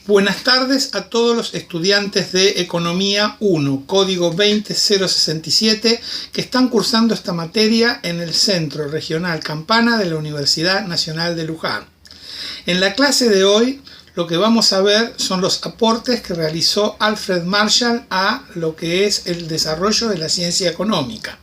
Buenas tardes a todos los estudiantes de Economía 1, código 20067, que están cursando esta materia en el Centro Regional Campana de la Universidad Nacional de Luján. En la clase de hoy lo que vamos a ver son los aportes que realizó Alfred Marshall a lo que es el desarrollo de la ciencia económica.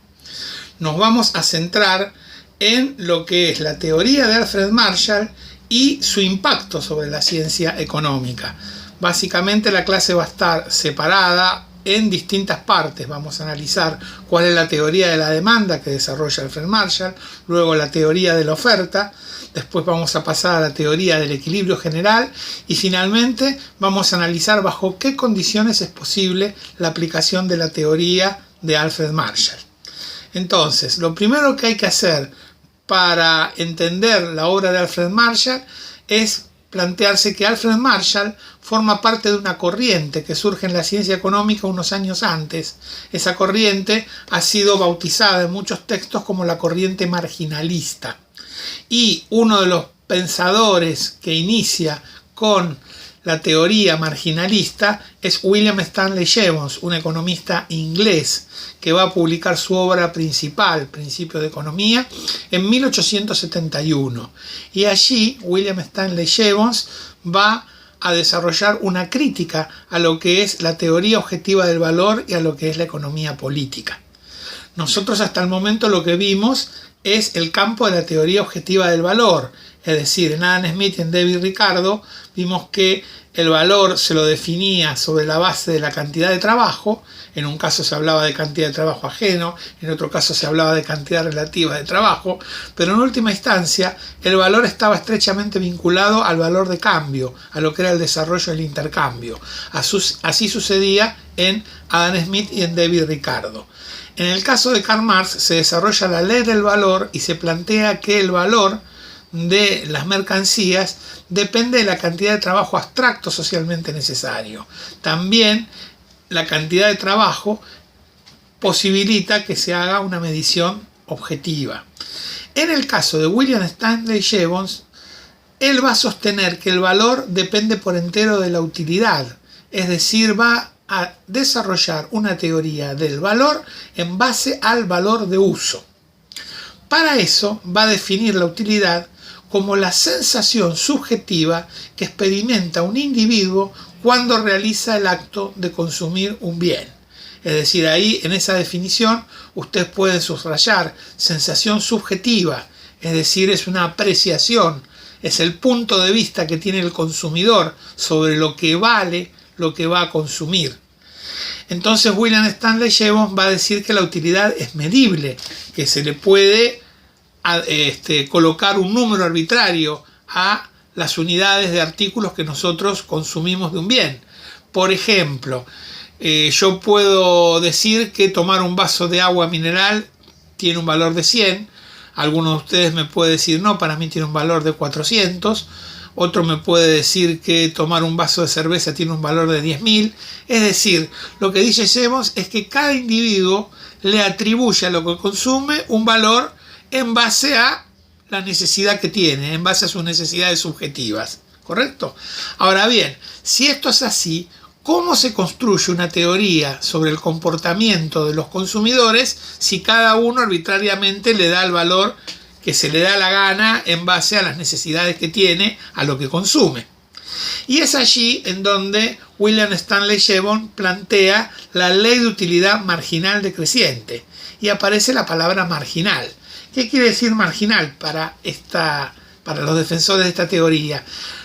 Nos vamos a centrar en lo que es la teoría de Alfred Marshall y su impacto sobre la ciencia económica. Básicamente la clase va a estar separada en distintas partes. Vamos a analizar cuál es la teoría de la demanda que desarrolla Alfred Marshall, luego la teoría de la oferta, después vamos a pasar a la teoría del equilibrio general y finalmente vamos a analizar bajo qué condiciones es posible la aplicación de la teoría de Alfred Marshall. Entonces, lo primero que hay que hacer para entender la obra de Alfred Marshall es plantearse que Alfred Marshall forma parte de una corriente que surge en la ciencia económica unos años antes. Esa corriente ha sido bautizada en muchos textos como la corriente marginalista. Y uno de los pensadores que inicia con la teoría marginalista es William Stanley Jevons, un economista inglés que va a publicar su obra principal, Principios de Economía, en 1871. Y allí William Stanley Jevons va a desarrollar una crítica a lo que es la teoría objetiva del valor y a lo que es la economía política. Nosotros hasta el momento lo que vimos es el campo de la teoría objetiva del valor, es decir, en Adam Smith y en David Ricardo vimos que el valor se lo definía sobre la base de la cantidad de trabajo. En un caso se hablaba de cantidad de trabajo ajeno, en otro caso se hablaba de cantidad relativa de trabajo, pero en última instancia el valor estaba estrechamente vinculado al valor de cambio, a lo que era el desarrollo del intercambio. Así sucedía en Adam Smith y en David Ricardo. En el caso de Karl Marx se desarrolla la ley del valor y se plantea que el valor de las mercancías depende de la cantidad de trabajo abstracto socialmente necesario. También la cantidad de trabajo posibilita que se haga una medición objetiva. En el caso de William Stanley Jevons, él va a sostener que el valor depende por entero de la utilidad, es decir, va a desarrollar una teoría del valor en base al valor de uso. Para eso va a definir la utilidad como la sensación subjetiva que experimenta un individuo cuando realiza el acto de consumir un bien. Es decir, ahí en esa definición usted puede subrayar sensación subjetiva, es decir, es una apreciación, es el punto de vista que tiene el consumidor sobre lo que vale lo que va a consumir. Entonces William Stanley Jevons va a decir que la utilidad es medible, que se le puede colocar un número arbitrario a las unidades de artículos que nosotros consumimos de un bien. Por ejemplo, yo puedo decir que tomar un vaso de agua mineral tiene un valor de 100. Alguno de ustedes me puede decir, no, para mí tiene un valor de 400. Otro me puede decir que tomar un vaso de cerveza tiene un valor de 10.000. Es decir, lo que dice Jevons es que cada individuo le atribuye a lo que consume un valor en base a la necesidad que tiene, en base a sus necesidades subjetivas, ¿correcto? Ahora bien, si esto es así, ¿cómo se construye una teoría sobre el comportamiento de los consumidores si cada uno arbitrariamente le da el valor que se le da la gana en base a las necesidades que tiene, a lo que consume? Y es allí en donde William Stanley Jevons plantea la ley de utilidad marginal decreciente y aparece la palabra marginal. ¿Qué quiere decir marginal para los defensores de esta teoría?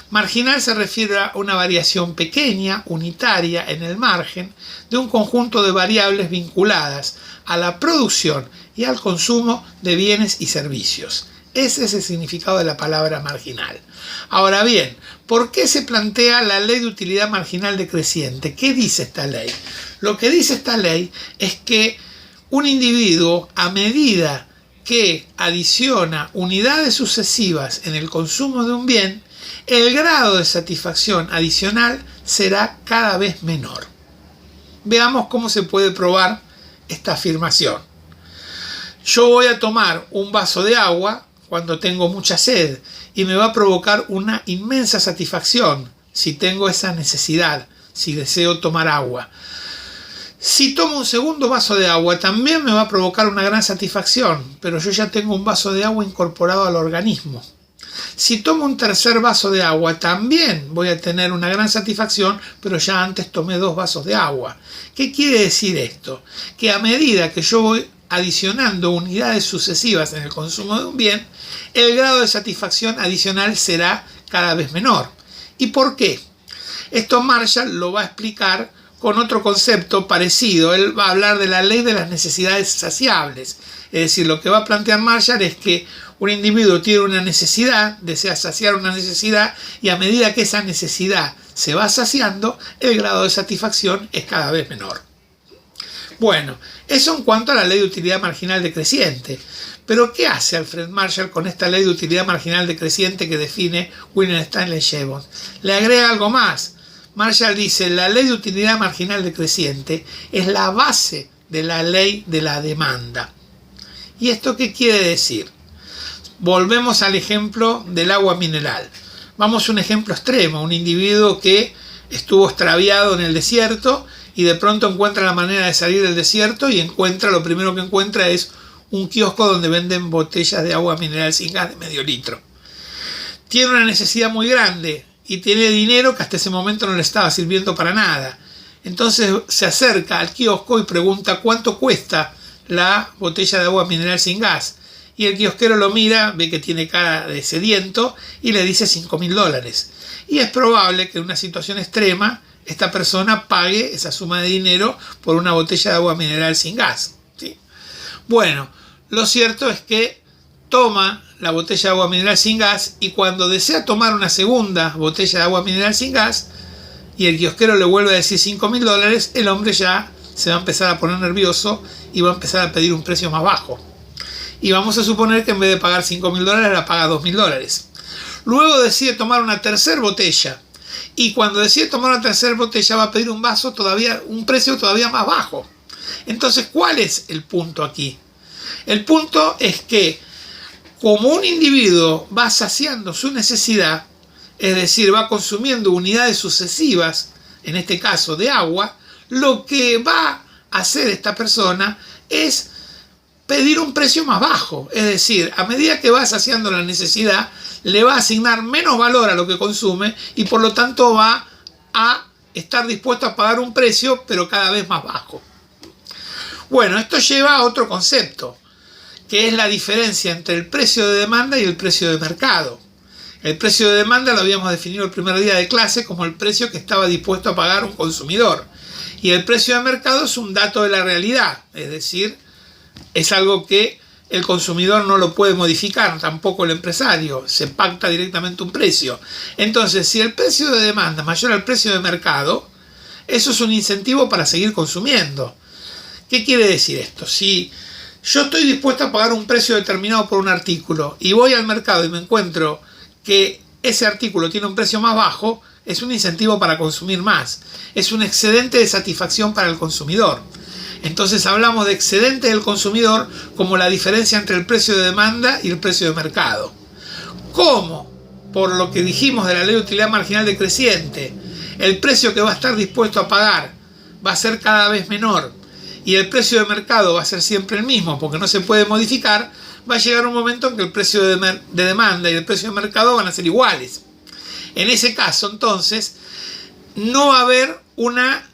Marginal se refiere a una variación pequeña, unitaria, en el margen de un conjunto de variables vinculadas a la producción y al consumo de bienes y servicios. Ese es el significado de la palabra marginal. Ahora bien, ¿por qué se plantea la ley de utilidad marginal decreciente? ¿Qué dice esta ley? Lo que dice esta ley es que un individuo, a medida que adiciona unidades sucesivas en el consumo de un bien, el grado de satisfacción adicional será cada vez menor. Veamos cómo se puede probar esta afirmación. Yo voy a tomar un vaso de agua cuando tengo mucha sed y me va a provocar una inmensa satisfacción si tengo esa necesidad, si deseo tomar agua. Si tomo un segundo vaso de agua también me va a provocar una gran satisfacción, pero yo ya tengo un vaso de agua incorporado al organismo. Si tomo un tercer vaso de agua también voy a tener una gran satisfacción, pero ya antes tomé 2 vasos de agua. ¿Qué quiere decir esto? Que a medida que yo voy adicionando unidades sucesivas en el consumo de un bien, el grado de satisfacción adicional será cada vez menor. ¿Y por qué? Esto Marshall lo va a explicar con otro concepto parecido. Él va a hablar de la ley de las necesidades saciables. Es decir, lo que va a plantear Marshall es que un individuo tiene una necesidad, desea saciar una necesidad, y a medida que esa necesidad se va saciando, el grado de satisfacción es cada vez menor. Bueno, eso en cuanto a la ley de utilidad marginal decreciente. Pero ¿qué hace Alfred Marshall con esta ley de utilidad marginal decreciente que define William Stanley Jevons? Le agrega algo más. Marshall dice: la ley de utilidad marginal decreciente es la base de la ley de la demanda. ¿Y esto qué quiere decir? Volvemos al ejemplo del agua mineral. Vamos a un ejemplo extremo, un individuo que estuvo extraviado en el desierto y de pronto encuentra la manera de salir del desierto y lo primero que encuentra es un kiosco donde venden botellas de agua mineral sin gas de medio litro. Tiene una necesidad muy grande y tiene dinero que hasta ese momento no le estaba sirviendo para nada. Entonces se acerca al kiosco y pregunta cuánto cuesta la botella de agua mineral sin gas. Y el kiosquero lo mira, ve que tiene cara de sediento y le dice $5.000. Y es probable que en una situación extrema esta persona pague esa suma de dinero por una botella de agua mineral sin gas, ¿sí? Bueno, lo cierto es que toma la botella de agua mineral sin gas y cuando desea tomar una segunda botella de agua mineral sin gas y el kiosquero le vuelve a decir $5.000, el hombre ya se va a empezar a poner nervioso y va a empezar a pedir un precio más bajo. Y vamos a suponer que en vez de pagar $5.000 la paga $2.000. Luego decide tomar una tercera botella. Y cuando decide tomar una tercera botella va a pedir un precio todavía más bajo. Entonces, ¿cuál es el punto aquí? El punto es que como un individuo va saciando su necesidad, es decir, va consumiendo unidades sucesivas, en este caso de agua, lo que va a hacer esta persona es pedir un precio más bajo. Es decir, a medida que va saciando la necesidad, le va a asignar menos valor a lo que consume y por lo tanto va a estar dispuesto a pagar un precio, pero cada vez más bajo. Bueno, esto lleva a otro concepto, que es la diferencia entre el precio de demanda y el precio de mercado. El precio de demanda lo habíamos definido el primer día de clase como el precio que estaba dispuesto a pagar un consumidor. Y el precio de mercado es un dato de la realidad, es decir, es algo que el consumidor no lo puede modificar, tampoco el empresario, se pacta directamente un precio. Entonces, si el precio de demanda es mayor al precio de mercado, eso es un incentivo para seguir consumiendo. ¿Qué quiere decir esto? Si yo estoy dispuesto a pagar un precio determinado por un artículo y voy al mercado y me encuentro que ese artículo tiene un precio más bajo, es un incentivo para consumir más. Es un excedente de satisfacción para el consumidor. Entonces hablamos de excedente del consumidor como la diferencia entre el precio de demanda y el precio de mercado. ¿Cómo? Por lo que dijimos de la ley de utilidad marginal decreciente, el precio que va a estar dispuesto a pagar va a ser cada vez menor y el precio de mercado va a ser siempre el mismo porque no se puede modificar, va a llegar un momento en que el precio de demanda y el precio de mercado van a ser iguales. En ese caso, entonces, no va a haber una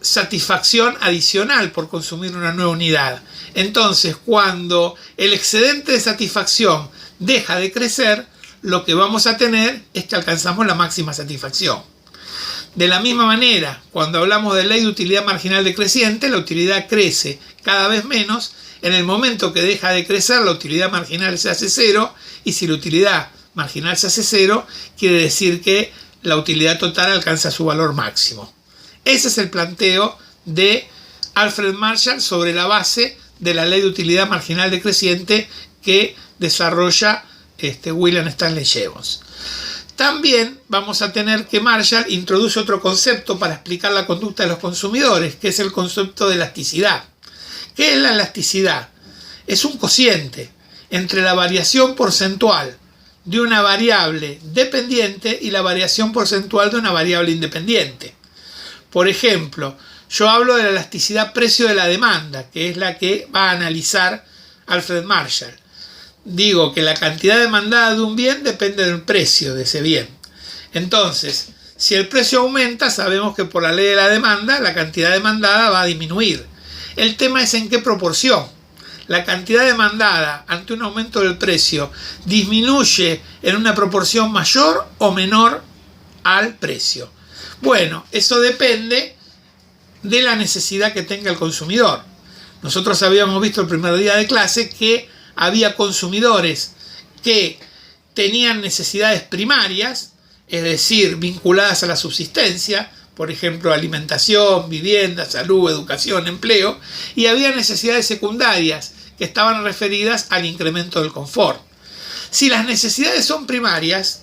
satisfacción adicional por consumir una nueva unidad. Entonces, cuando el excedente de satisfacción deja de crecer, lo que vamos a tener es que alcanzamos la máxima satisfacción. De la misma manera, cuando hablamos de ley de utilidad marginal decreciente, la utilidad crece cada vez menos. En el momento que deja de crecer, la utilidad marginal se hace cero, y si la utilidad marginal se hace cero, quiere decir que la utilidad total alcanza su valor máximo. Ese es el planteo de Alfred Marshall sobre la base de la ley de utilidad marginal decreciente que desarrolla William Stanley Jevons. También vamos a tener que Marshall introduce otro concepto para explicar la conducta de los consumidores, que es el concepto de elasticidad. ¿Qué es la elasticidad? Es un cociente entre la variación porcentual de una variable dependiente y la variación porcentual de una variable independiente. Por ejemplo, yo hablo de la elasticidad precio de la demanda, que es la que va a analizar Alfred Marshall. Digo que la cantidad demandada de un bien depende del precio de ese bien. Entonces, si el precio aumenta, sabemos que por la ley de la demanda, la cantidad demandada va a disminuir. El tema es en qué proporción. La cantidad demandada ante un aumento del precio disminuye en una proporción mayor o menor al precio. Bueno, eso depende de la necesidad que tenga el consumidor. Nosotros habíamos visto el primer día de clase que había consumidores que tenían necesidades primarias, es decir, vinculadas a la subsistencia, por ejemplo, alimentación, vivienda, salud, educación, empleo, y había necesidades secundarias que estaban referidas al incremento del confort. Si las necesidades son primarias,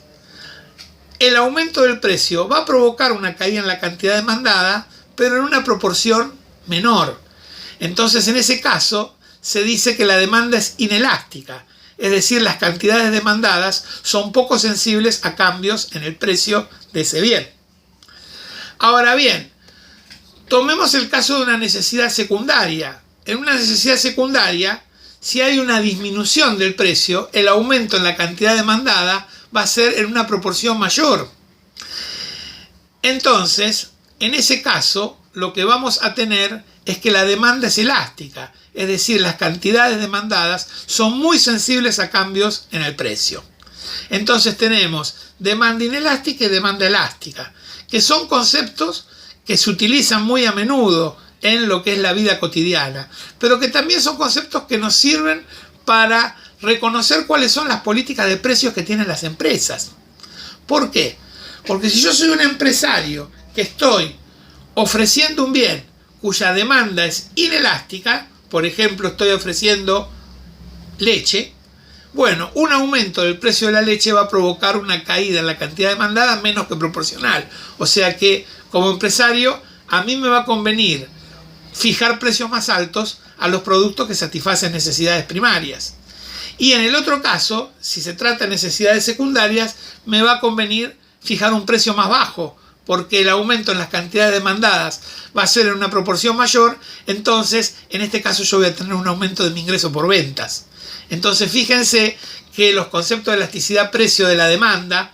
el aumento del precio va a provocar una caída en la cantidad demandada, pero en una proporción menor. Entonces, en ese caso, se dice que la demanda es inelástica, es decir, las cantidades demandadas son poco sensibles a cambios en el precio de ese bien. Ahora bien, tomemos el caso de una necesidad secundaria. En una necesidad secundaria, si hay una disminución del precio, el aumento en la cantidad demandada va a ser en una proporción mayor. Entonces, en ese caso, lo que vamos a tener es que la demanda es elástica, es decir, las cantidades demandadas son muy sensibles a cambios en el precio. Entonces tenemos demanda inelástica y demanda elástica, que son conceptos que se utilizan muy a menudo en lo que es la vida cotidiana, pero que también son conceptos que nos sirven para reconocer cuáles son las políticas de precios que tienen las empresas. ¿Por qué? Porque si yo soy un empresario que estoy ofreciendo un bien cuya demanda es inelástica, por ejemplo, estoy ofreciendo leche, bueno, un aumento del precio de la leche va a provocar una caída en la cantidad demandada menos que proporcional. O sea que, como empresario, a mí me va a convenir fijar precios más altos a los productos que satisfacen necesidades primarias. Y en el otro caso, si se trata de necesidades secundarias, me va a convenir fijar un precio más bajo, porque el aumento en las cantidades demandadas va a ser en una proporción mayor. Entonces, en este caso yo voy a tener un aumento de mi ingreso por ventas. Entonces, fíjense que los conceptos de elasticidad precio de la demanda,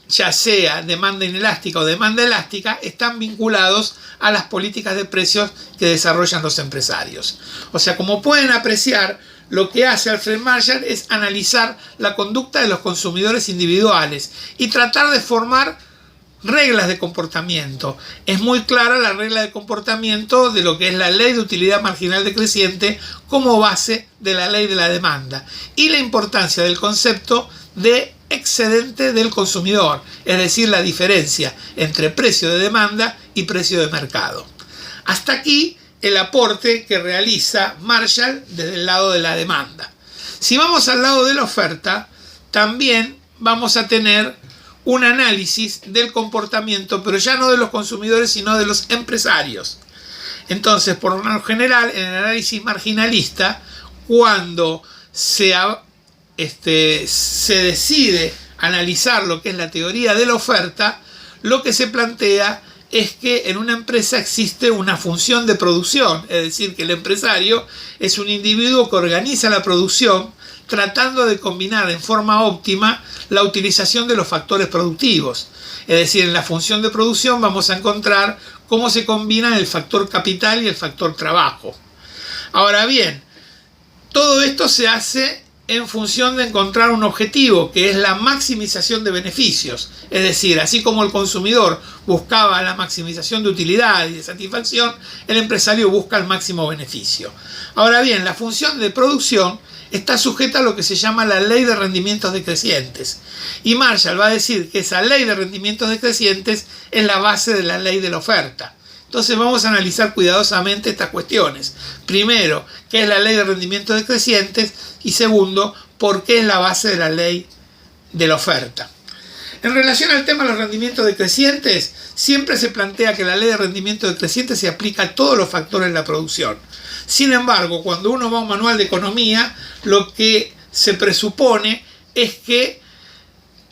ya sea demanda inelástica o demanda elástica, están vinculados a las políticas de precios que desarrollan los empresarios. O sea, como pueden apreciar, lo que hace Alfred Marshall es analizar la conducta de los consumidores individuales y tratar de formar reglas de comportamiento. Es muy clara la regla de comportamiento de lo que es la ley de utilidad marginal decreciente como base de la ley de la demanda y la importancia del concepto de excedente del consumidor, es decir, la diferencia entre precio de demanda y precio de mercado. Hasta aquí el aporte que realiza Marshall desde el lado de la demanda. Si vamos al lado de la oferta, también vamos a tener un análisis del comportamiento, pero ya no de los consumidores, sino de los empresarios. Entonces, por lo general, en el análisis marginalista, cuando se decide analizar lo que es la teoría de la oferta, lo que se plantea es que en una empresa existe una función de producción, es decir, que el empresario es un individuo que organiza la producción tratando de combinar en forma óptima la utilización de los factores productivos. Es decir, en la función de producción vamos a encontrar cómo se combinan el factor capital y el factor trabajo. Ahora bien, todo esto se hace en función de encontrar un objetivo, que es la maximización de beneficios. Es decir, así como el consumidor buscaba la maximización de utilidad y de satisfacción, el empresario busca el máximo beneficio. Ahora bien, la función de producción está sujeta a lo que se llama la ley de rendimientos decrecientes. Y Marshall va a decir que esa ley de rendimientos decrecientes es la base de la ley de la oferta. Entonces vamos a analizar cuidadosamente estas cuestiones. Primero, ¿qué es la ley de rendimientos decrecientes? Y segundo, ¿por qué es la base de la ley de la oferta? En relación al tema de los rendimientos decrecientes, siempre se plantea que la ley de rendimientos decrecientes se aplica a todos los factores de la producción. Sin embargo, cuando uno va a un manual de economía, lo que se presupone es que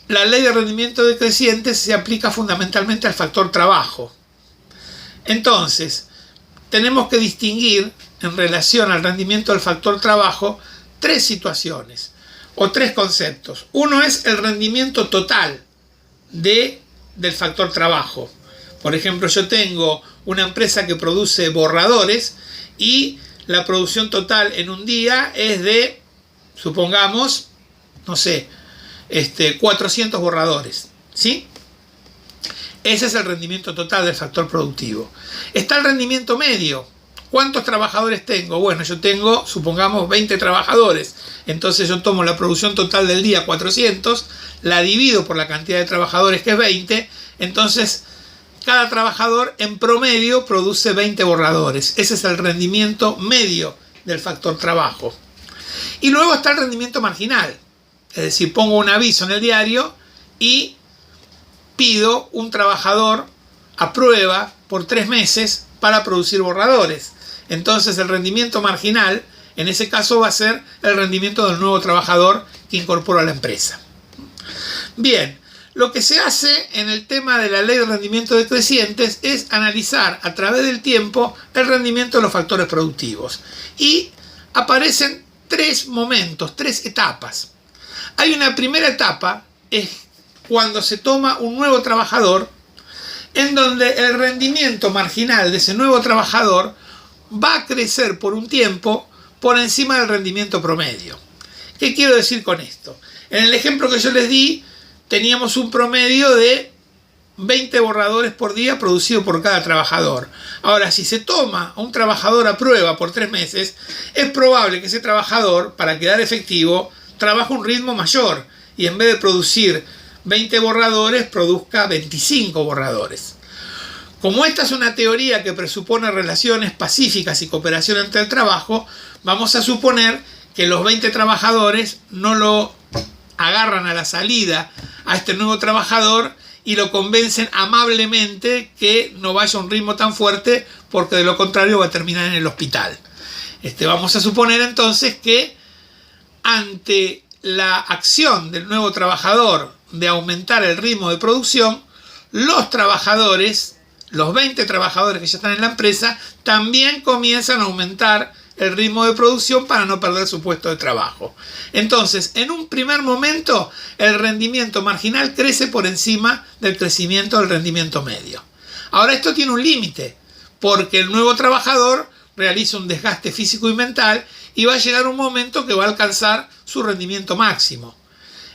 la ley de rendimiento decreciente se aplica fundamentalmente al factor trabajo. Entonces, tenemos que distinguir en relación al rendimiento del factor trabajo tres situaciones o tres conceptos. Uno es el rendimiento total del factor trabajo. Por ejemplo, yo tengo una empresa que produce borradores y la producción total en un día es de, supongamos, no sé, 400 borradores, ¿sí? Ese es el rendimiento total del factor productivo. Está el rendimiento medio. ¿Cuántos trabajadores tengo? Bueno, yo tengo, supongamos, 20 trabajadores. Entonces yo tomo la producción total del día, 400, la divido por la cantidad de trabajadores, que es 20. Entonces, cada trabajador en promedio produce 20 borradores. Ese es el rendimiento medio del factor trabajo. Y luego está el rendimiento marginal. Es decir, pongo un aviso en el diario y pido un trabajador a prueba por 3 meses para producir borradores. Entonces el rendimiento marginal, en ese caso, va a ser el rendimiento del nuevo trabajador que incorporo a la empresa. Bien, lo que se hace en el tema de la ley de rendimiento decrecientes es analizar a través del tiempo el rendimiento de los factores productivos. Y aparecen 3 momentos, 3 etapas. Hay una primera etapa, es cuando se toma un nuevo trabajador, en donde el rendimiento marginal de ese nuevo trabajador va a crecer por un tiempo por encima del rendimiento promedio. ¿Qué quiero decir con esto? En el ejemplo que yo les di, teníamos un promedio de 20 borradores por día producido por cada trabajador. Ahora, si se toma a un trabajador a prueba por 3 meses, es probable que ese trabajador, para quedar efectivo, trabaje un ritmo mayor y en vez de producir 20 borradores, produzca 25 borradores. Como esta es una teoría que presupone relaciones pacíficas y cooperación entre el trabajo, vamos a suponer que los 20 trabajadores no lo agarran a la salida a este nuevo trabajador y lo convencen amablemente que no vaya a un ritmo tan fuerte, porque de lo contrario va a terminar en el hospital. Vamos a suponer entonces que ante la acción del nuevo trabajador de aumentar el ritmo de producción, los trabajadores, los 20 trabajadores que ya están en la empresa, también comienzan a aumentar el ritmo de producción para no perder su puesto de trabajo. Entonces, en un primer momento, el rendimiento marginal crece por encima del crecimiento del rendimiento medio. Ahora, esto tiene un límite, porque el nuevo trabajador realiza un desgaste físico y mental y va a llegar un momento que va a alcanzar su rendimiento máximo.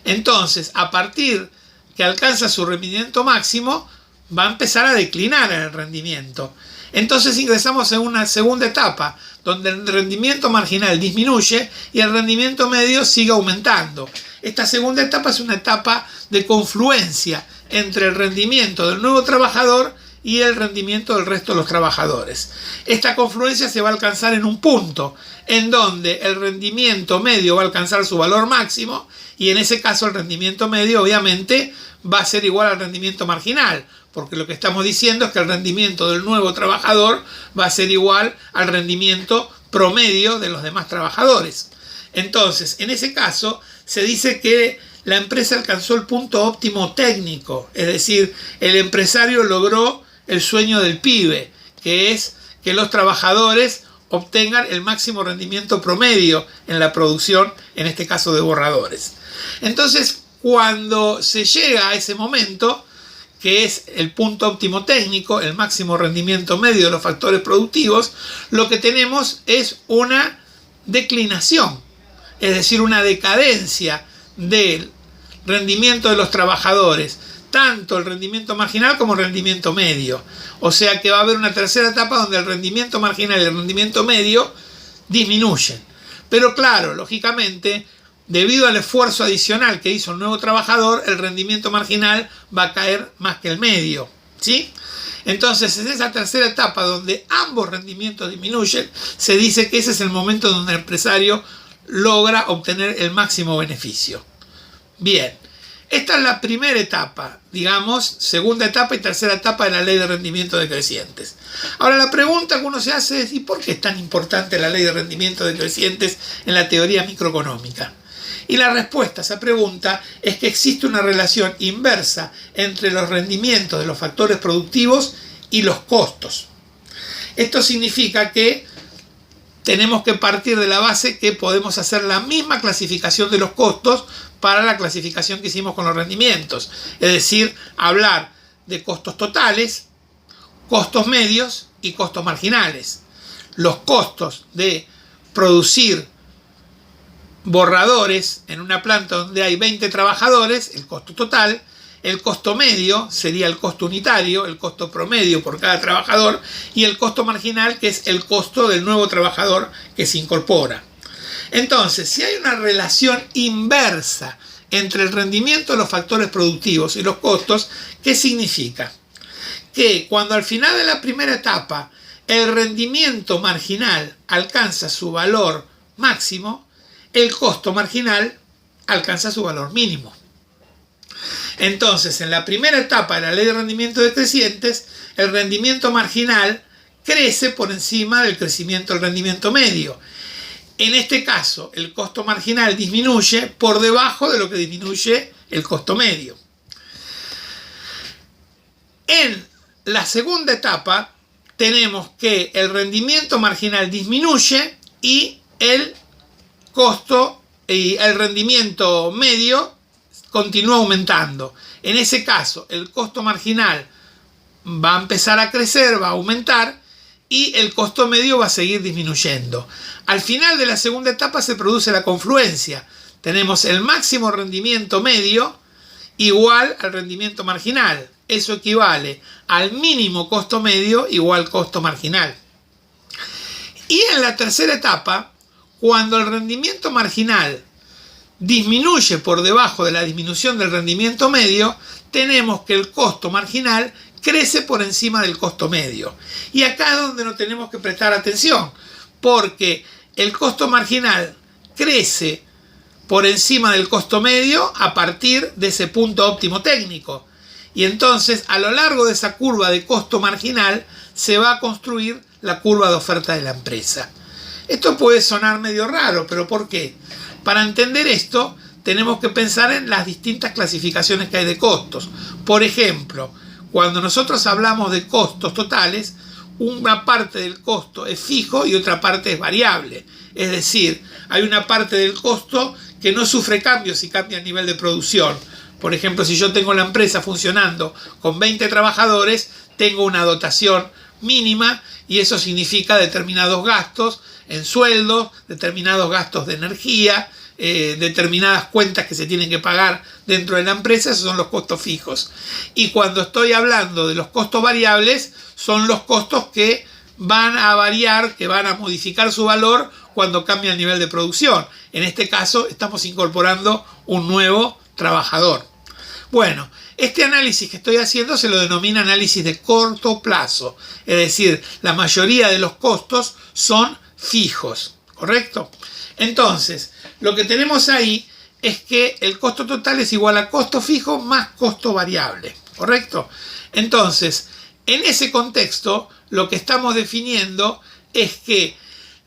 Entonces, a partir que alcanza su rendimiento máximo, va a empezar a declinar en el rendimiento. Entonces ingresamos en una segunda etapa, donde el rendimiento marginal disminuye y el rendimiento medio sigue aumentando. Esta segunda etapa es una etapa de confluencia entre el rendimiento del nuevo trabajador y el rendimiento del resto de los trabajadores. Esta confluencia se va a alcanzar en un punto en donde el rendimiento medio va a alcanzar su valor máximo, y en ese caso el rendimiento medio obviamente va a ser igual al rendimiento marginal, porque lo que estamos diciendo es que el rendimiento del nuevo trabajador va a ser igual al rendimiento promedio de los demás trabajadores. Entonces, en ese caso, se dice que la empresa alcanzó el punto óptimo técnico, es decir, el empresario logró el sueño del pibe, que es que los trabajadores obtengan el máximo rendimiento promedio en la producción, en este caso de borradores. Entonces, cuando se llega a ese momento, que es el punto óptimo técnico, el máximo rendimiento medio de los factores productivos, lo que tenemos es una declinación, es decir, una decadencia del rendimiento de los trabajadores, tanto el rendimiento marginal como el rendimiento medio. O sea que va a haber una tercera etapa donde el rendimiento marginal y el rendimiento medio disminuyen. Pero claro, lógicamente, debido al esfuerzo adicional que hizo el nuevo trabajador, el rendimiento marginal va a caer más que el medio, ¿sí? Entonces, en esa tercera etapa donde ambos rendimientos disminuyen, se dice que ese es el momento donde el empresario logra obtener el máximo beneficio. Bien, esta es la primera etapa, digamos, segunda etapa y tercera etapa de la ley de rendimiento decrecientes. Ahora, la pregunta que uno se hace es: ¿y por qué es tan importante la ley de rendimiento decrecientes en la teoría microeconómica? Y la respuesta a esa pregunta es que existe una relación inversa entre los rendimientos de los factores productivos y los costos. Esto significa que tenemos que partir de la base que podemos hacer la misma clasificación de los costos para la clasificación que hicimos con los rendimientos. Es decir, hablar de costos totales, costos medios y costos marginales. Los costos de producir borradores en una planta donde hay 20 trabajadores, el costo total. El costo medio sería el costo unitario, el costo promedio por cada trabajador, y el costo marginal, que es el costo del nuevo trabajador que se incorpora. Entonces, si hay una relación inversa entre el rendimiento de los factores productivos y los costos, ¿qué significa? Que cuando al final de la primera etapa el rendimiento marginal alcanza su valor máximo, el costo marginal alcanza su valor mínimo. Entonces, en la primera etapa de la ley de rendimiento decrecientes, el rendimiento marginal crece por encima del crecimiento del rendimiento medio. En este caso, el costo marginal disminuye por debajo de lo que disminuye el costo medio. En la segunda etapa, tenemos que el rendimiento marginal disminuye y el rendimiento medio continúa aumentando. En ese caso, el costo marginal va a empezar a crecer, va a aumentar, y el costo medio va a seguir disminuyendo. Al final de la segunda etapa se produce la confluencia. Tenemos el máximo rendimiento medio igual al rendimiento marginal. Eso equivale al mínimo costo medio igual costo marginal. Y en la tercera etapa, cuando el rendimiento marginal disminuye por debajo de la disminución del rendimiento medio, tenemos que el costo marginal crece por encima del costo medio. Y acá es donde no tenemos que prestar atención, porque el costo marginal crece por encima del costo medio a partir de ese punto óptimo técnico. Y entonces, a lo largo de esa curva de costo marginal, se va a construir la curva de oferta de la empresa. Esto puede sonar medio raro, pero ¿por qué? Para entender esto, tenemos que pensar en las distintas clasificaciones que hay de costos. Por ejemplo, cuando nosotros hablamos de costos totales, una parte del costo es fijo y otra parte es variable. Es decir, hay una parte del costo que no sufre cambios si cambia el nivel de producción. Por ejemplo, si yo tengo la empresa funcionando con 20 trabajadores, tengo una dotación mínima y eso significa determinados gastos en sueldos, determinados gastos de energía, determinadas cuentas que se tienen que pagar dentro de la empresa. Esos son los costos fijos. Y cuando estoy hablando de los costos variables, son los costos que van a variar, que van a modificar su valor cuando cambia el nivel de producción. En este caso estamos incorporando un nuevo trabajador. Bueno, este análisis que estoy haciendo se lo denomina análisis de corto plazo. Es decir, la mayoría de los costos son fijos, ¿correcto? Entonces, lo que tenemos ahí es que el costo total es igual a costo fijo más costo variable, ¿correcto? Entonces, en ese contexto, lo que estamos definiendo es que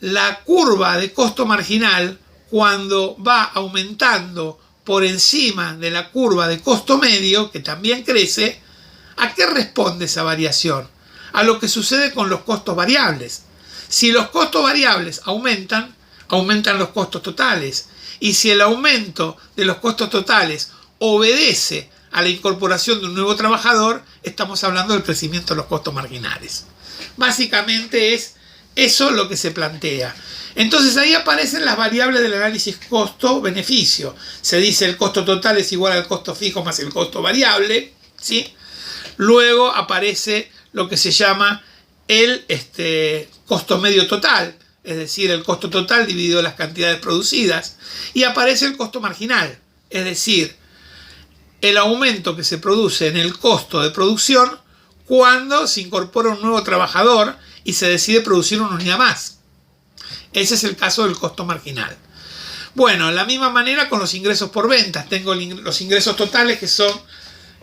la curva de costo marginal, cuando va aumentando por encima de la curva de costo medio, que también crece, ¿a qué responde esa variación? A lo que sucede con los costos variables. Si los costos variables aumentan, aumentan los costos totales. Y si el aumento de los costos totales obedece a la incorporación de un nuevo trabajador, estamos hablando del crecimiento de los costos marginales. Básicamente es eso lo que se plantea. Entonces ahí aparecen las variables del análisis costo-beneficio. Se dice el costo total es igual al costo fijo más el costo variable, ¿sí? Luego aparece lo que se llama el costo medio total, es decir, el costo total dividido las cantidades producidas. Y aparece el costo marginal, es decir, el aumento que se produce en el costo de producción cuando se incorpora un nuevo trabajador y se decide producir una unidad más. Ese es el caso del costo marginal. Bueno, de la misma manera con los ingresos por ventas. Tengo los ingresos totales, que son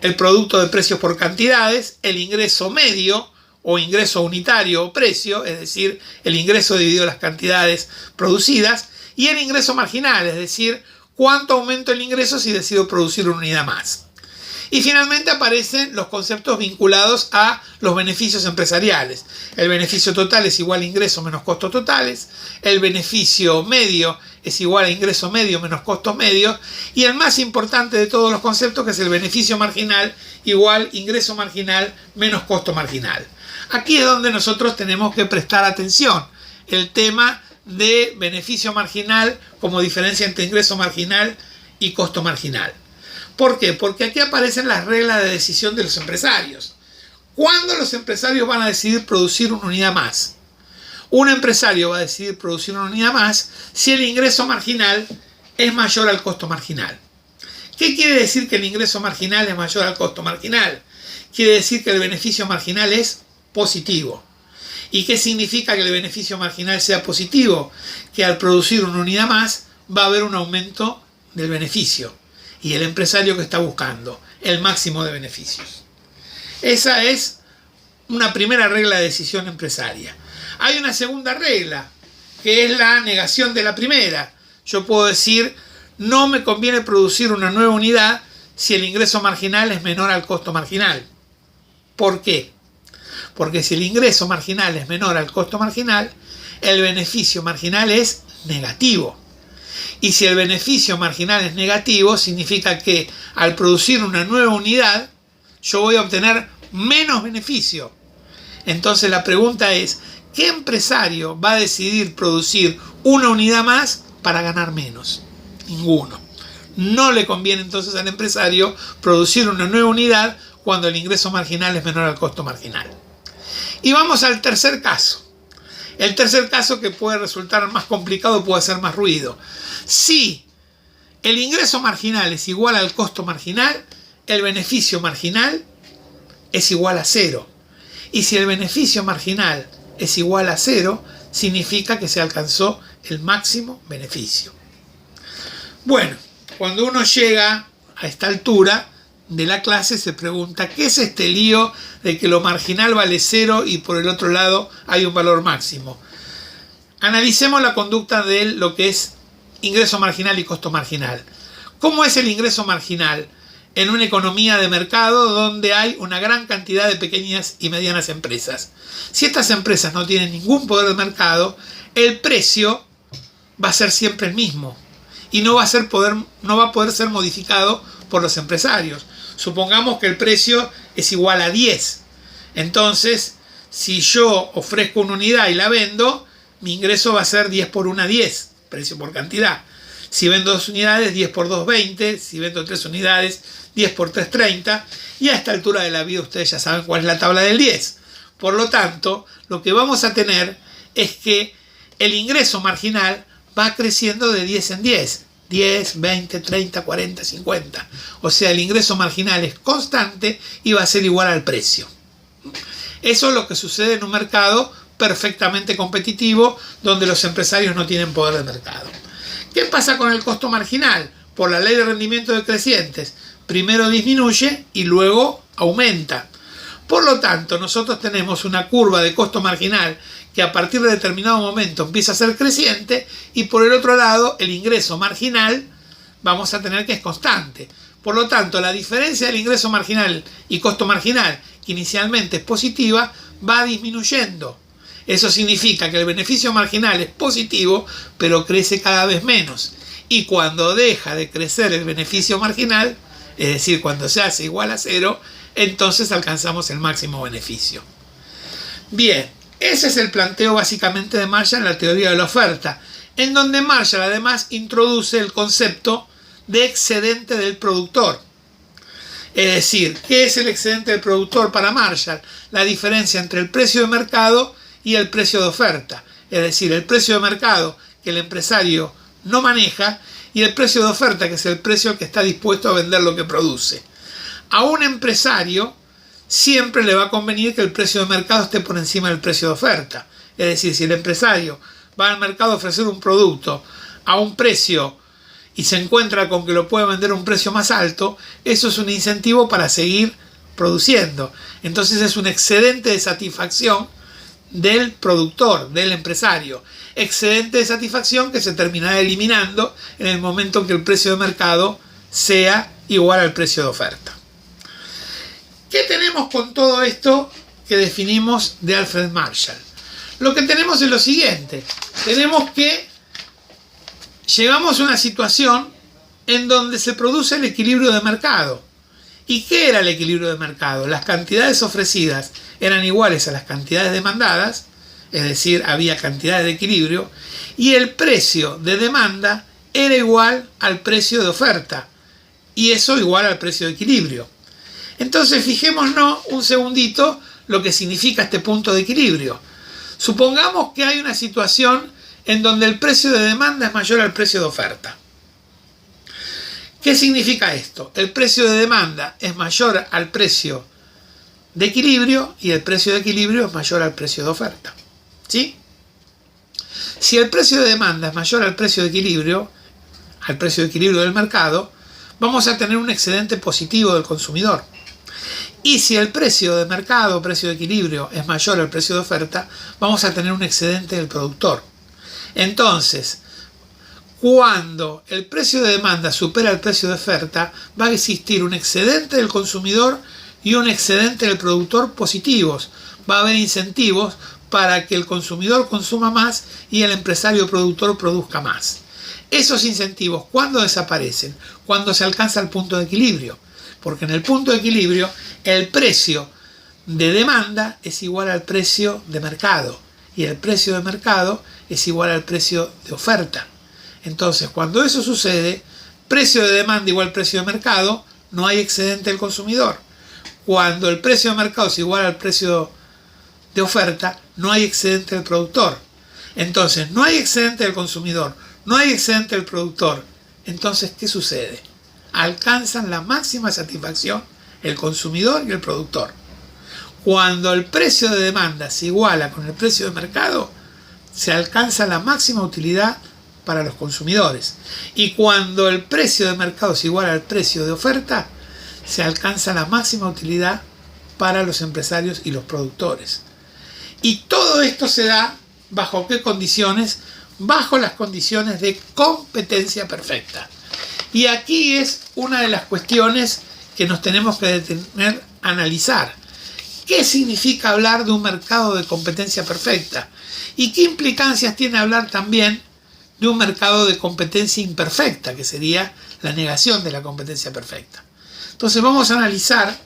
el producto de precios por cantidades, el ingreso medio o ingreso unitario o precio, es decir, el ingreso dividido las cantidades producidas, y el ingreso marginal, es decir, ¿Cuánto aumento el ingreso si decido producir una unidad más? Y finalmente aparecen los conceptos vinculados a los beneficios empresariales. El beneficio total es igual a ingreso menos costos totales. El beneficio medio es igual a ingreso medio menos costos medios. Y el más importante de todos los conceptos, que es el beneficio marginal igual ingreso marginal menos costo marginal. Aquí es donde nosotros tenemos que prestar atención. El tema de beneficio marginal como diferencia entre ingreso marginal y costo marginal. ¿Por qué? Porque aquí aparecen las reglas de decisión de los empresarios. ¿Cuándo los empresarios van a decidir producir una unidad más? Un empresario va a decidir producir una unidad más si el ingreso marginal es mayor al costo marginal. ¿Qué quiere decir que el ingreso marginal es mayor al costo marginal? Quiere decir que el beneficio marginal es positivo. ¿Y qué significa que el beneficio marginal sea positivo? Que al producir una unidad más va a haber un aumento del beneficio. Y el empresario que está buscando el máximo de beneficios. Esa es una primera regla de decisión empresaria. Hay una segunda regla, que es la negación de la primera. Yo puedo decir, no me conviene producir una nueva unidad si el ingreso marginal es menor al costo marginal. ¿Por qué? Porque si el ingreso marginal es menor al costo marginal, el beneficio marginal es negativo. Y si el beneficio marginal es negativo, significa que al producir una nueva unidad, yo voy a obtener menos beneficio. Entonces la pregunta es, ¿qué empresario va a decidir producir una unidad más para ganar menos? Ninguno. No le conviene entonces al empresario producir una nueva unidad cuando el ingreso marginal es menor al costo marginal. Y vamos al tercer caso. El tercer caso, que puede resultar más complicado, puede hacer más ruido. Si el ingreso marginal es igual al costo marginal, el beneficio marginal es igual a 0. Y si el beneficio marginal es igual a 0, significa que se alcanzó el máximo beneficio. Bueno, cuando uno llega a esta altura de la clase se pregunta, ¿qué es este lío de que lo marginal vale 0 y por el otro lado hay un valor máximo? Analicemos la conducta de lo que es ingreso marginal y costo marginal. ¿Cómo es el ingreso marginal en una economía de mercado donde hay una gran cantidad de pequeñas y medianas empresas? Si estas empresas no tienen ningún poder de mercado, el precio va a ser siempre el mismo y no va a poder ser modificado por los empresarios. Supongamos que el precio es igual a 10. Entonces, si yo ofrezco una unidad y la vendo, mi ingreso va a ser 10 por 1, 10, precio por cantidad. Si vendo 2 unidades, 10 por 2, 20. Si vendo 3 unidades, 10 por 3, 30. Y a esta altura de la vida ustedes ya saben cuál es la tabla del 10. Por lo tanto, lo que vamos a tener es que el ingreso marginal va creciendo de 10 en 10. 10, 20, 30, 40, 50. O sea, el ingreso marginal es constante y va a ser igual al precio. Eso es lo que sucede en un mercado perfectamente competitivo donde los empresarios no tienen poder de mercado. ¿Qué pasa con el costo marginal? Por la ley de rendimiento decrecientes, primero disminuye y luego aumenta. Por lo tanto, nosotros tenemos una curva de costo marginal que a partir de determinado momento empieza a ser creciente y por el otro lado el ingreso marginal vamos a tener que es constante. Por lo tanto, la diferencia del ingreso marginal y costo marginal, que inicialmente es positiva, va disminuyendo. Eso significa que el beneficio marginal es positivo, pero crece cada vez menos. Y cuando deja de crecer el beneficio marginal, es decir, cuando se hace igual a 0, entonces alcanzamos el máximo beneficio. Bien, ese es el planteo básicamente de Marshall en la teoría de la oferta, en donde Marshall además introduce el concepto de excedente del productor. Es decir, ¿qué es el excedente del productor para Marshall? La diferencia entre el precio de mercado y el precio de oferta. Es decir, el precio de mercado que el empresario no maneja y el precio de oferta, que es el precio que está dispuesto a vender lo que produce. A un empresario siempre le va a convenir que el precio de mercado esté por encima del precio de oferta. Es decir, si el empresario va al mercado a ofrecer un producto a un precio y se encuentra con que lo puede vender a un precio más alto, eso es un incentivo para seguir produciendo. Entonces es un excedente de satisfacción del productor, del empresario. Excedente de satisfacción que se terminará eliminando en el momento en que el precio de mercado sea igual al precio de oferta. ¿Qué tenemos con todo esto que definimos de Alfred Marshall? Lo que tenemos es lo siguiente. Tenemos que llegamos a una situación en donde se produce el equilibrio de mercado. ¿Y qué era el equilibrio de mercado? Las cantidades ofrecidas eran iguales a las cantidades demandadas, es decir, había cantidades de equilibrio, y el precio de demanda era igual al precio de oferta, y eso igual al precio de equilibrio. Entonces, fijémonos un segundito lo que significa este punto de equilibrio. Supongamos que hay una situación en donde el precio de demanda es mayor al precio de oferta. ¿Qué significa esto? El precio de demanda es mayor al precio de equilibrio y el precio de equilibrio es mayor al precio de oferta. ¿Sí? Si el precio de demanda es mayor al precio de equilibrio del mercado, vamos a tener un excedente positivo del consumidor. Y si el precio de mercado o precio de equilibrio es mayor al precio de oferta, vamos a tener un excedente del productor. Entonces, cuando el precio de demanda supera el precio de oferta, va a existir un excedente del consumidor y un excedente del productor positivos. Va a haber incentivos para que el consumidor consuma más y el empresario productor produzca más. Esos incentivos, ¿cuándo desaparecen? Cuando se alcanza el punto de equilibrio. Porque en el punto de equilibrio, el precio de demanda es igual al precio de mercado. Y el precio de mercado es igual al precio de oferta. Entonces, cuando eso sucede, precio de demanda igual precio de mercado, no hay excedente del consumidor. Cuando el precio de mercado es igual al precio de oferta, no hay excedente del productor. Entonces, no hay excedente del consumidor, no hay excedente del productor. Entonces, ¿qué sucede? Alcanzan la máxima satisfacción el consumidor y el productor. Cuando el precio de demanda se iguala con el precio de mercado, se alcanza la máxima utilidad para los consumidores. Y cuando el precio de mercado es igual al precio de oferta, se alcanza la máxima utilidad para los empresarios y los productores. Y todo esto se da ¿bajo qué condiciones? Bajo las condiciones de competencia perfecta. Y aquí es una de las cuestiones que nos tenemos que detener a analizar. ¿Qué significa hablar de un mercado de competencia perfecta? ¿Y qué implicancias tiene hablar también de un mercado de competencia imperfecta, que sería la negación de la competencia perfecta? Entonces vamos a analizar,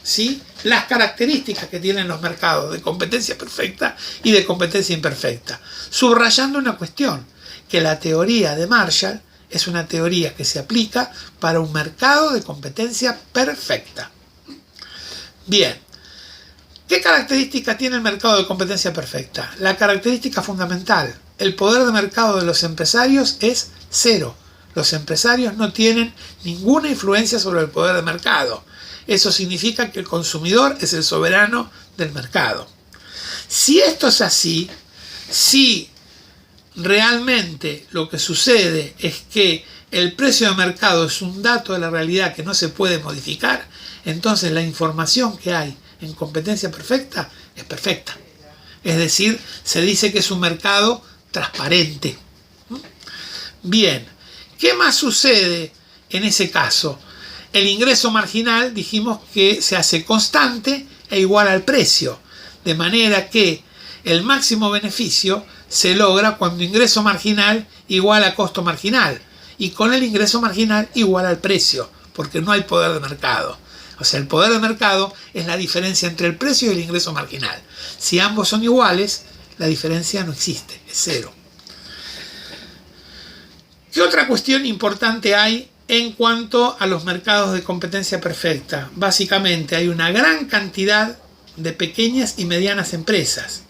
¿sí?, las características que tienen los mercados de competencia perfecta y de competencia imperfecta, subrayando una cuestión, que la teoría de Marshall es una teoría que se aplica para un mercado de competencia perfecta. Bien, ¿qué característica tiene el mercado de competencia perfecta? La característica fundamental: el poder de mercado de los empresarios es cero. Los empresarios no tienen ninguna influencia sobre el poder de mercado. Eso significa que el consumidor es el soberano del mercado. Si esto es así, si realmente lo que sucede es que el precio de mercado es un dato de la realidad que no se puede modificar, entonces la información que hay en competencia perfecta es perfecta. Es decir, se dice que es un mercado transparente. Bien, ¿qué más sucede en ese caso? El ingreso marginal dijimos que se hace constante e igual al precio, de manera que el máximo beneficio se logra cuando ingreso marginal igual a costo marginal y con el ingreso marginal igual al precio, porque no hay poder de mercado. O sea, el poder de mercado es la diferencia entre el precio y el ingreso marginal. Si ambos son iguales, la diferencia no existe, es cero. ¿Qué otra cuestión importante hay en cuanto a los mercados de competencia perfecta? Básicamente hay una gran cantidad de pequeñas y medianas empresas.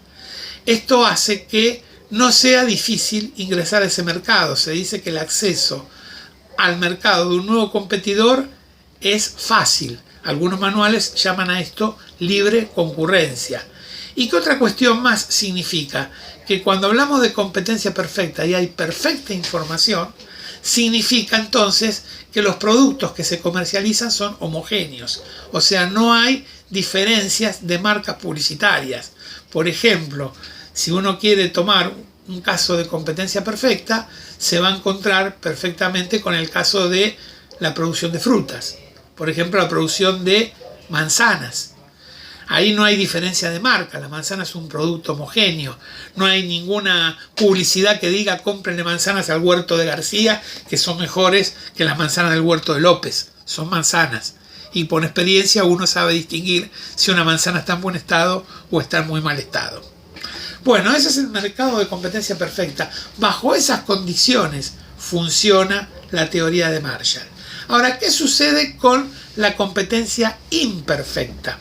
Esto hace que no sea difícil ingresar a ese mercado. Se dice que el acceso al mercado de un nuevo competidor es fácil. Algunos manuales llaman a esto libre concurrencia. ¿Y qué otra cuestión más significa? Que cuando hablamos de competencia perfecta y hay perfecta información, significa entonces que los productos que se comercializan son homogéneos. O sea, no hay diferencias de marcas publicitarias. Por ejemplo, si uno quiere tomar un caso de competencia perfecta, se va a encontrar perfectamente con el caso de la producción de frutas. Por ejemplo, la producción de manzanas. Ahí no hay diferencia de marca, la manzana es un producto homogéneo, no hay ninguna publicidad que diga cómprenle manzanas al huerto de García, que son mejores que las manzanas del huerto de López, son manzanas. Y por experiencia uno sabe distinguir si una manzana está en buen estado o está en muy mal estado. Bueno, ese es el mercado de competencia perfecta. Bajo esas condiciones funciona la teoría de Marshall. Ahora, ¿qué sucede con la competencia imperfecta?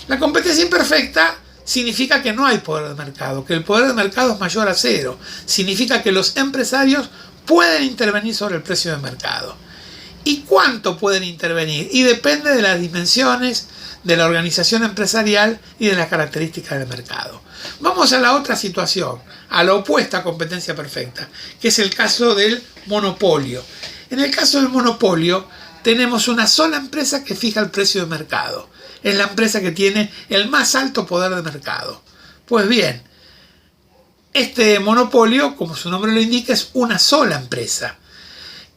La competencia imperfecta significa que no hay poder de mercado, que el poder de mercado es mayor a cero. Significa que los empresarios pueden intervenir sobre el precio de mercado. ¿Y cuánto pueden intervenir? Y depende de las dimensiones de la organización empresarial y de las características del mercado. Vamos a la otra situación, a la opuesta a competencia perfecta, que es el caso del monopolio. En el caso del monopolio tenemos una sola empresa que fija el precio de mercado. Es la empresa que tiene el más alto poder de mercado. Pues bien, este monopolio, como su nombre lo indica, es una sola empresa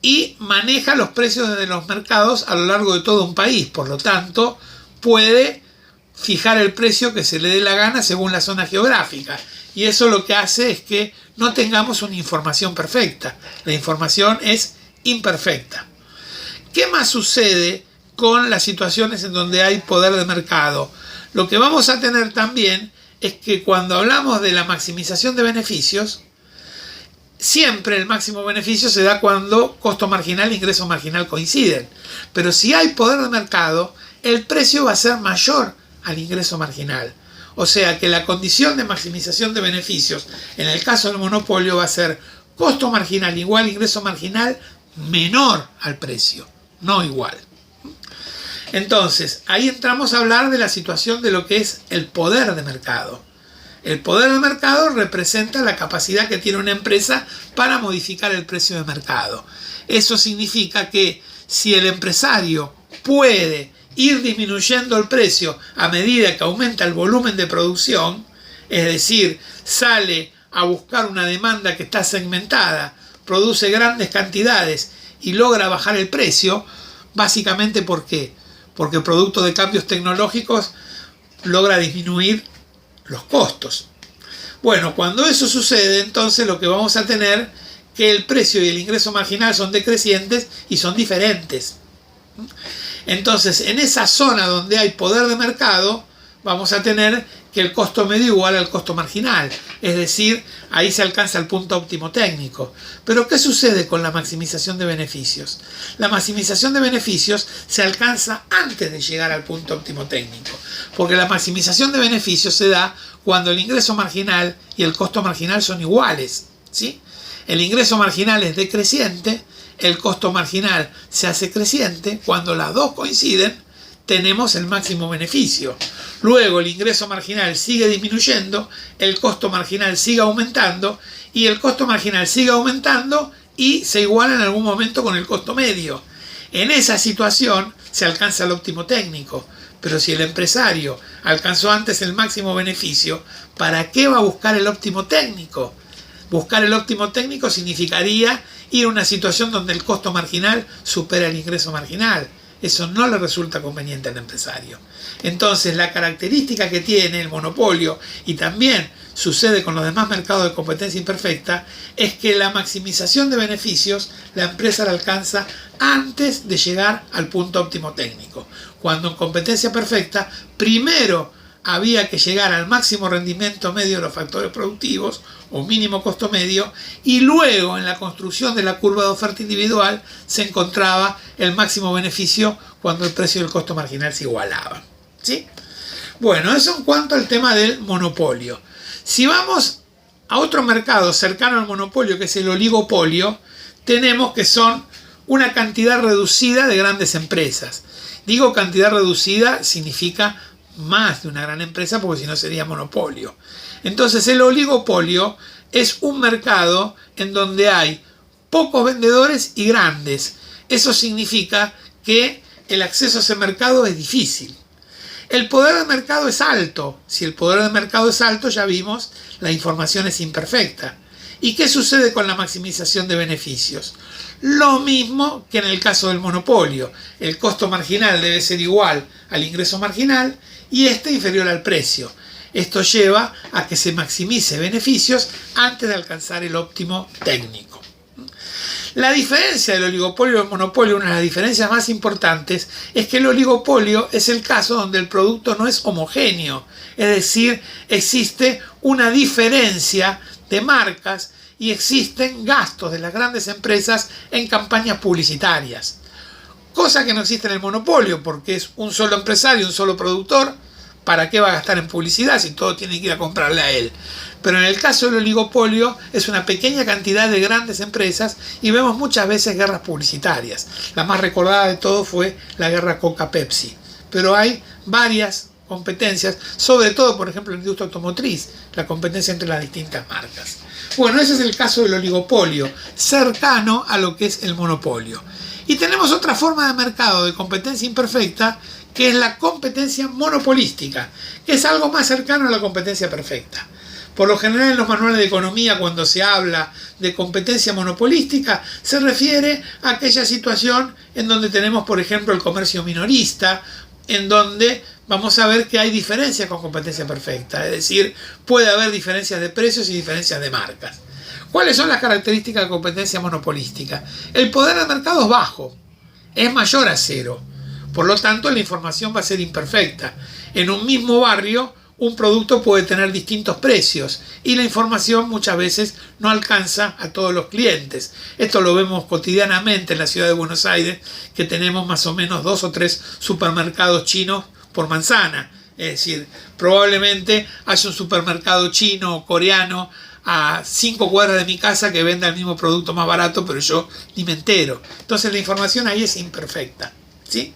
y maneja los precios de los mercados a lo largo de todo un país. Por lo tanto, puede fijar el precio que se le dé la gana según la zona geográfica. Y eso lo que hace es que no tengamos una información perfecta. La información es imperfecta. ¿Qué más sucede con las situaciones en donde hay poder de mercado? Lo que vamos a tener también es que cuando hablamos de la maximización de beneficios, siempre el máximo beneficio se da cuando costo marginal e ingreso marginal coinciden. Pero si hay poder de mercado, el precio va a ser mayor al ingreso marginal. O sea que la condición de maximización de beneficios en el caso del monopolio va a ser costo marginal igual ingreso marginal menor al precio, no igual. Entonces, ahí entramos a hablar de la situación de lo que es el poder de mercado. El poder de mercado representa la capacidad que tiene una empresa para modificar el precio de mercado. Eso significa que si el empresario puede ir disminuyendo el precio a medida que aumenta el volumen de producción, es decir, sale a buscar una demanda que está segmentada, produce grandes cantidades y logra bajar el precio, básicamente ¿por qué? Porque producto de cambios tecnológicos logra disminuir los costos. Bueno, cuando eso sucede, entonces lo que vamos a tener que el precio y el ingreso marginal son decrecientes y son diferentes. Entonces, en esa zona donde hay poder de mercado, vamos a tener que el costo medio igual al costo marginal. Es decir, ahí se alcanza el punto óptimo técnico. Pero ¿qué sucede con la maximización de beneficios? La maximización de beneficios se alcanza antes de llegar al punto óptimo técnico. Porque la maximización de beneficios se da cuando el ingreso marginal y el costo marginal son iguales, ¿sí? El ingreso marginal es decreciente, el costo marginal se hace creciente. Cuando las dos coinciden, tenemos el máximo beneficio. Luego el ingreso marginal sigue disminuyendo, el costo marginal sigue aumentando y el costo marginal sigue aumentando y se iguala en algún momento con el costo medio. En esa situación se alcanza el óptimo técnico. Pero si el empresario alcanzó antes el máximo beneficio, ¿para qué va a buscar el óptimo técnico? Buscar el óptimo técnico significaría ir a una situación donde el costo marginal supera el ingreso marginal. Eso no le resulta conveniente al empresario. Entonces, la característica que tiene el monopolio, y también sucede con los demás mercados de competencia imperfecta, es que la maximización de beneficios la empresa la alcanza antes de llegar al punto óptimo técnico. Cuando en competencia perfecta, primero había que llegar al máximo rendimiento medio de los factores productivos o mínimo costo medio, y luego en la construcción de la curva de oferta individual se encontraba el máximo beneficio cuando el precio y el costo marginal se igualaban, ¿sí? Bueno, eso en cuanto al tema del monopolio. Si vamos a otro mercado cercano al monopolio, que es el oligopolio, tenemos que son una cantidad reducida de grandes empresas. Digo cantidad reducida significa más de una gran empresa, porque si no sería monopolio. Entonces el oligopolio es un mercado en donde hay pocos vendedores y grandes. Eso significa que el acceso a ese mercado es difícil. El poder de mercado es alto. Si el poder de mercado es alto, ya vimos, la información es imperfecta. ¿Y qué sucede con la maximización de beneficios? Lo mismo que en el caso del monopolio. El costo marginal debe ser igual al ingreso marginal y este inferior al precio. Esto lleva a que se maximice beneficios antes de alcanzar el óptimo técnico. La diferencia del oligopolio y el monopolio, una de las diferencias más importantes, es que el oligopolio es el caso donde el producto no es homogéneo. Es decir, existe una diferencia de marcas y existen gastos de las grandes empresas en campañas publicitarias. Cosa que no existe en el monopolio, porque es un solo empresario, un solo productor. ¿Para qué va a gastar en publicidad si todo tiene que ir a comprarle a él? Pero en el caso del oligopolio es una pequeña cantidad de grandes empresas y vemos muchas veces guerras publicitarias. La más recordada de todo fue la guerra Coca-Pepsi. Pero hay varias competencias, sobre todo, por ejemplo, en la industria automotriz, la competencia entre las distintas marcas. Bueno, ese es el caso del oligopolio, cercano a lo que es el monopolio. Y tenemos otra forma de mercado de competencia imperfecta, que es la competencia monopolística, que es algo más cercano a la competencia perfecta. Por lo general en los manuales de economía, cuando se habla de competencia monopolística, se refiere a aquella situación en donde tenemos, por ejemplo, el comercio minorista, en donde vamos a ver que hay diferencias con competencia perfecta, es decir, puede haber diferencias de precios y diferencias de marcas. ¿Cuáles son las características de competencia monopolística? El poder de mercado es bajo, es mayor a cero. Por lo tanto, la información va a ser imperfecta. En un mismo barrio, un producto puede tener distintos precios y la información muchas veces no alcanza a todos los clientes. Esto lo vemos cotidianamente en la ciudad de Buenos Aires, que tenemos más o menos 2 o 3 supermercados chinos por manzana. Es decir, probablemente haya un supermercado chino o coreano a 5 cuadras de mi casa que venda el mismo producto más barato, pero yo ni me entero. Entonces la información ahí es imperfecta, ¿sí?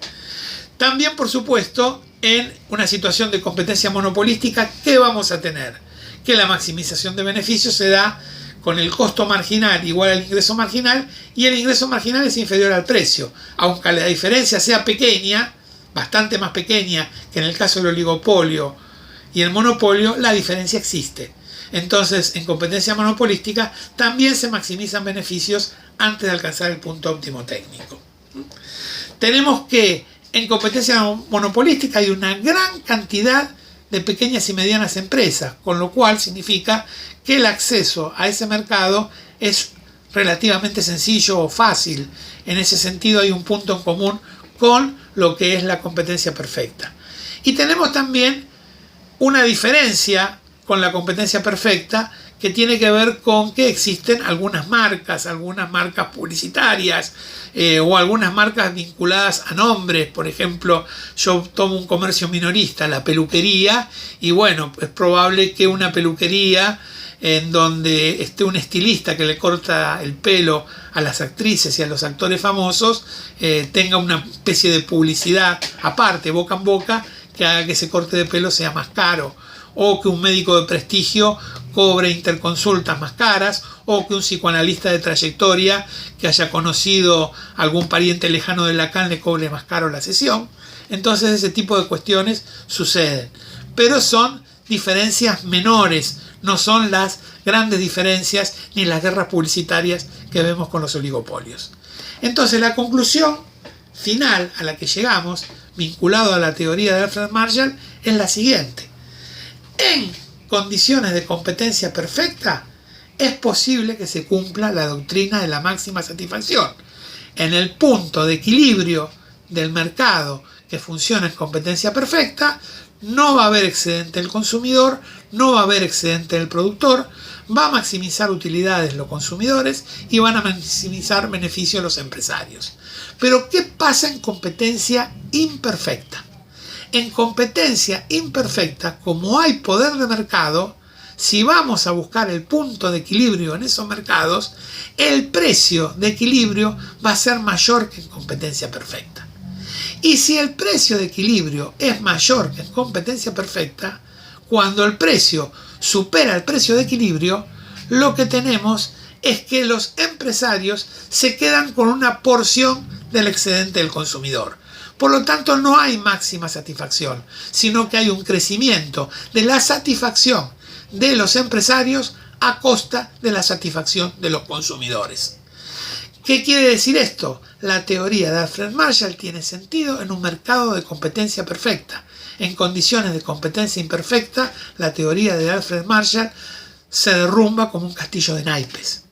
También, por supuesto, en una situación de competencia monopolística, ¿qué vamos a tener? Que la maximización de beneficios se da con el costo marginal igual al ingreso marginal y el ingreso marginal es inferior al precio. Aunque la diferencia sea pequeña, bastante más pequeña que en el caso del oligopolio y el monopolio, la diferencia existe. Entonces, en competencia monopolística también se maximizan beneficios antes de alcanzar el punto óptimo técnico. Tenemos que en competencia monopolística hay una gran cantidad de pequeñas y medianas empresas, con lo cual significa que el acceso a ese mercado es relativamente sencillo o fácil. En ese sentido hay un punto en común con lo que es la competencia perfecta. Y tenemos también una diferencia con la competencia perfecta que tiene que ver con que existen algunas marcas publicitarias o algunas marcas vinculadas a nombres. Por ejemplo, yo tomo un comercio minorista, la peluquería, y bueno, es probable que una peluquería en donde esté un estilista que le corta el pelo a las actrices y a los actores famosos, tenga una especie de publicidad aparte, boca en boca, que haga que ese corte de pelo sea más caro, o que un médico de prestigio cobre interconsultas más caras, o que un psicoanalista de trayectoria que haya conocido a algún pariente lejano de Lacan le cobre más caro la sesión. Entonces ese tipo de cuestiones suceden, pero son diferencias menores, no son las grandes diferencias ni las guerras publicitarias que vemos con los oligopolios. Entonces la conclusión final a la que llegamos, vinculado a la teoría de Alfred Marshall, es la siguiente: en condiciones de competencia perfecta es posible que se cumpla la doctrina de la máxima satisfacción. En el punto de equilibrio del mercado que funciona en competencia perfecta, no va a haber excedente del consumidor, no va a haber excedente del productor, va a maximizar utilidades los consumidores y van a maximizar beneficios los empresarios. Pero ¿qué pasa en competencia imperfecta? En competencia imperfecta, como hay poder de mercado, si vamos a buscar el punto de equilibrio en esos mercados, el precio de equilibrio va a ser mayor que en competencia perfecta. Y si el precio de equilibrio es mayor que en competencia perfecta, cuando el precio supera el precio de equilibrio, lo que tenemos es que los empresarios se quedan con una porción del excedente del consumidor. Por lo tanto, no hay máxima satisfacción, sino que hay un crecimiento de la satisfacción de los empresarios a costa de la satisfacción de los consumidores. ¿Qué quiere decir esto? La teoría de Alfred Marshall tiene sentido en un mercado de competencia perfecta. En condiciones de competencia imperfecta, la teoría de Alfred Marshall se derrumba como un castillo de naipes.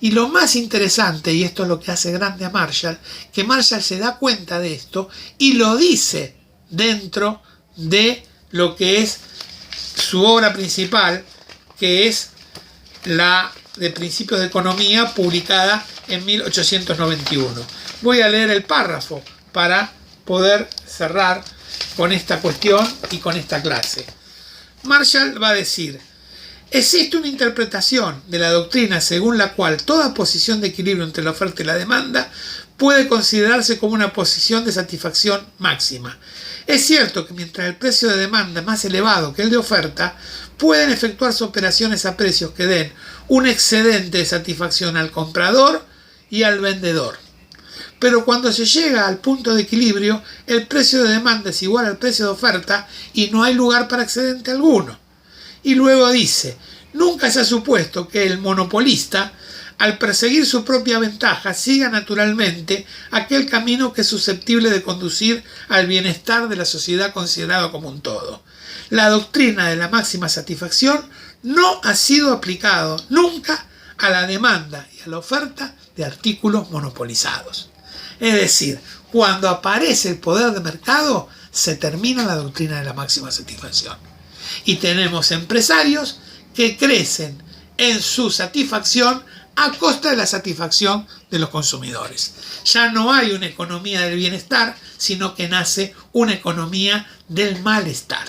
Y lo más interesante, y esto es lo que hace grande a Marshall, que Marshall se da cuenta de esto y lo dice dentro de lo que es su obra principal, que es la de Principios de Economía, publicada en 1891. Voy a leer el párrafo para poder cerrar con esta cuestión y con esta clase. Marshall va a decir: existe una interpretación de la doctrina según la cual toda posición de equilibrio entre la oferta y la demanda puede considerarse como una posición de satisfacción máxima. Es cierto que mientras el precio de demanda es más elevado que el de oferta, pueden efectuarse operaciones a precios que den un excedente de satisfacción al comprador y al vendedor. Pero cuando se llega al punto de equilibrio, el precio de demanda es igual al precio de oferta y no hay lugar para excedente alguno. Y luego dice: nunca se ha supuesto que el monopolista, al perseguir su propia ventaja, siga naturalmente aquel camino que es susceptible de conducir al bienestar de la sociedad considerado como un todo. La doctrina de la máxima satisfacción no ha sido aplicado nunca a la demanda y a la oferta de artículos monopolizados. Es decir, cuando aparece el poder de mercado, se termina la doctrina de la máxima satisfacción. Y tenemos empresarios que crecen en su satisfacción a costa de la satisfacción de los consumidores. Ya no hay una economía del bienestar, sino que nace una economía del malestar.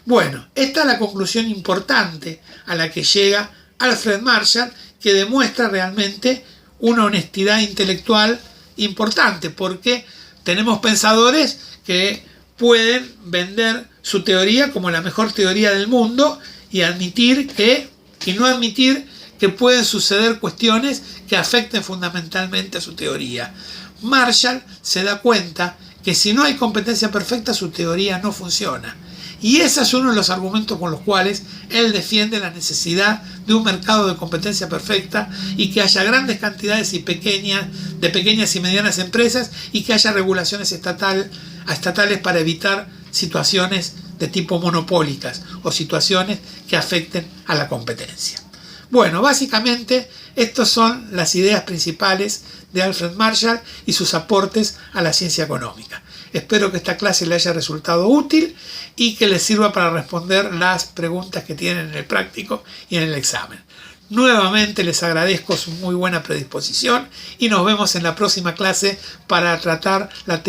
Bueno, esta es la conclusión importante a la que llega Alfred Marshall, que demuestra realmente una honestidad intelectual importante, porque tenemos pensadores que pueden vender su teoría como la mejor teoría del mundo y no admitir que pueden suceder cuestiones que afecten fundamentalmente a su teoría. Marshall se da cuenta que si no hay competencia perfecta, su teoría no funciona. Y ese es uno de los argumentos con los cuales él defiende la necesidad de un mercado de competencia perfecta y que haya grandes cantidades de pequeñas y medianas empresas y que haya regulaciones estatales para evitar situaciones de tipo monopólicas o situaciones que afecten a la competencia. Bueno, básicamente estas son las ideas principales de Alfred Marshall y sus aportes a la ciencia económica. Espero que esta clase le haya resultado útil y que les sirva para responder las preguntas que tienen en el práctico y en el examen. Nuevamente les agradezco su muy buena predisposición y nos vemos en la próxima clase para tratar la